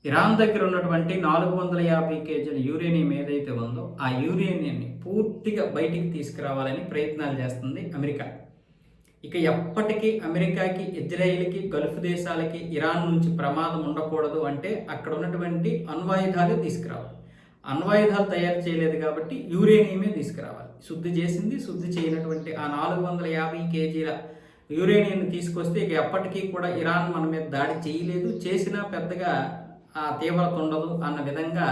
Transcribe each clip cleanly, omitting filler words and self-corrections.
Iran దగ్గర ఉన్నటువంటి 450 కేజీల యురేనియం ఏదైతే ఉందో ఆ యురేనియంని పూర్తిగా బయటికి తీసుకురావాలని ప్రయత్నాలు చేస్తుంది అమెరికా. ఇక ఎప్పటికీ అమెరికాకి, ఇజ్రాయిల్కి, గల్ఫ్ దేశాలకి ఇరాన్ నుంచి ప్రమాదం ఉండకూడదు అంటే అక్కడ ఉన్నటువంటి అణ్వాయుధాలు తీసుకురావాలి. అణ్వాయుధాలు తయారు చేయలేదు కాబట్టి యురేనియమే తీసుకురావాలి. శుద్ధి చేసింది, శుద్ధి చేయనటువంటి ఆ 450 కేజీల యురేనియం తీసుకొస్తే ఇక ఎప్పటికీ కూడా ఇరాన్ మన మీద దాడి చేయలేదు, చేసినా పెద్దగా ఆ తీవ్రత ఉండదు అన్న విధంగా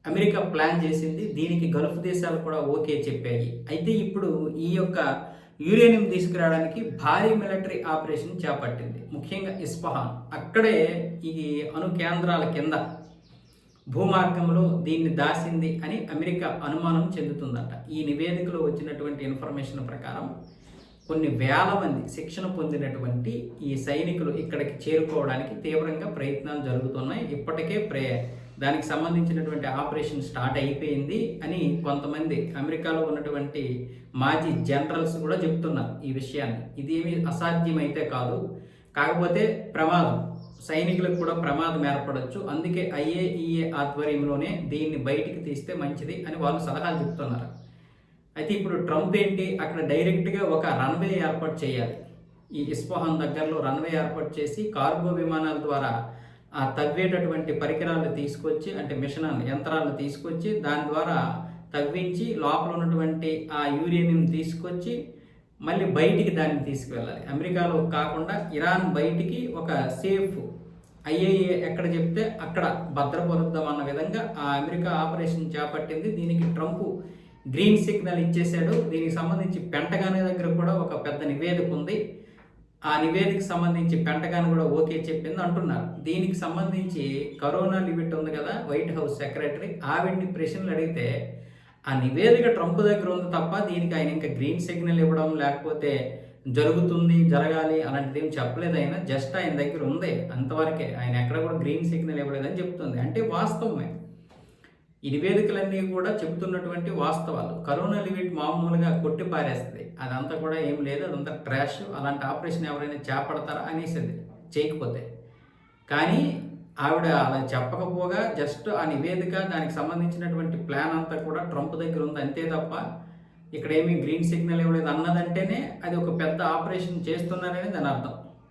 అమెరికా ప్లాన్ చేసింది. దీనికి గల్ఫ్ దేశాలు కూడా ఓకే చెప్పాయి. అయితే ఇప్పుడు ఈ యొక్క యురేనియం తీసుకురావడానికి భారీ మిలిటరీ ఆపరేషన్ చేపట్టింది. ముఖ్యంగా ఇస్ఫహాన్, అక్కడే ఈ అణు కేంద్రాల కింద భూమార్గంలో దీన్ని దాసింది అని అమెరికా అనుమానం చెందుతుందట. ఈ నివేదికలో వచ్చినటువంటి ఇన్ఫర్మేషన్ ప్రకారం కొన్ని వేల మంది శిక్షణ పొందినటువంటి ఈ సైనికులు ఇక్కడికి చేరుకోవడానికి తీవ్రంగా ప్రయత్నాలు జరుగుతున్నాయి. ఇప్పటికే దానికి సంబంధించినటువంటి ఆపరేషన్ స్టార్ట్ అయిపోయింది అని కొంతమంది అమెరికాలో ఉన్నటువంటి మాజీ జనరల్స్ కూడా చెప్తున్నారు ఈ విషయాన్ని. ఇదేమి అసాధ్యమైతే కాదు, కాకపోతే ప్రమాదం, సైనికులకు కూడా ప్రమాదం ఏర్పడవచ్చు. అందుకే IAEA ఆధ్వర్యంలోనే దీన్ని బయటికి తీస్తే మంచిది అని వాళ్ళు సలహాలు చెప్తున్నారు. అయితే ఇప్పుడు ట్రంప్ ఏంటి, అక్కడ డైరెక్ట్గా ఒక రన్వే ఏర్పాటు చేయాలి. ఈ ఇస్ఫహాన్ దగ్గరలో రన్వే ఏర్పాటు చేసి కార్గో విమానాల ద్వారా ఆ తవ్వేటటువంటి పరికరాలను తీసుకొచ్చి, అంటే యంత్రాలను తీసుకొచ్చి దాని ద్వారా తవ్వించి లోపల ఉన్నటువంటి ఆ యురేనియం తీసుకొచ్చి మళ్ళీ బయటికి దాన్ని తీసుకువెళ్ళాలి. అమెరికాలో కాకుండా ఇరాన్ బయటికి ఒక సేఫ్ IAEA ఎక్కడ చెప్తే అక్కడ భద్రపరుద్దాం అన్న విధంగా ఆ అమెరికా ఆపరేషన్ చేపట్టింది. దీనికి ట్రంప్ గ్రీన్ సిగ్నల్ ఇచ్చేశాడు. దీనికి సంబంధించి పెంటగాన్ దగ్గర కూడా ఒక పెద్ద నివేదిక ఉంది. ఆ నివేదిక సంబంధించి పెంటగాన్ కూడా ఓకే చెప్పింది అంటున్నారు. దీనికి సంబంధించి కరోనా లిమిట్ ఉంది కదా, వైట్ హౌస్ సెక్రటరీ, ఆవిడ్ని ప్రశ్నలు అడిగితే ఆ నివేదిక ట్రంప్ దగ్గర ఉంది తప్ప దీనికి ఆయన ఇంకా గ్రీన్ సిగ్నల్ ఇవ్వడం లేకపోతే జరుగుతుంది, జరగాలి అలాంటిది ఏం చెప్పలేదు. ఆయన జస్ట్ ఆయన దగ్గర ఉంది అంతవరకే, ఆయన ఎక్కడ కూడా గ్రీన్ సిగ్నల్ ఇవ్వలేదని చెప్తుంది. అంటే వాస్తవమే, ఈ నివేదికలన్నీ కూడా చెబుతున్నటువంటి వాస్తవాలు. కరోనా లిమిట్ మామూలుగా కొట్టి పారేస్తుంది, అదంతా కూడా ఏం లేదు, అదంతా ట్రాష్, అలాంటి ఆపరేషన్ ఎవరైనా చేపడతారా అనేసింది చేయకపోతే. కానీ ఆవిడ అలా చెప్పకపోగా జస్ట్ ఆ నివేదిక, దానికి సంబంధించినటువంటి ప్లాన్ అంతా కూడా ట్రంప్ దగ్గర ఉంది అంతే తప్ప ఇక్కడ ఏమీ గ్రీన్ సిగ్నల్ ఇవ్వలేదు అన్నదంటేనే అది ఒక పెద్ద ఆపరేషన్ చేస్తున్నారని దాని అర్థం.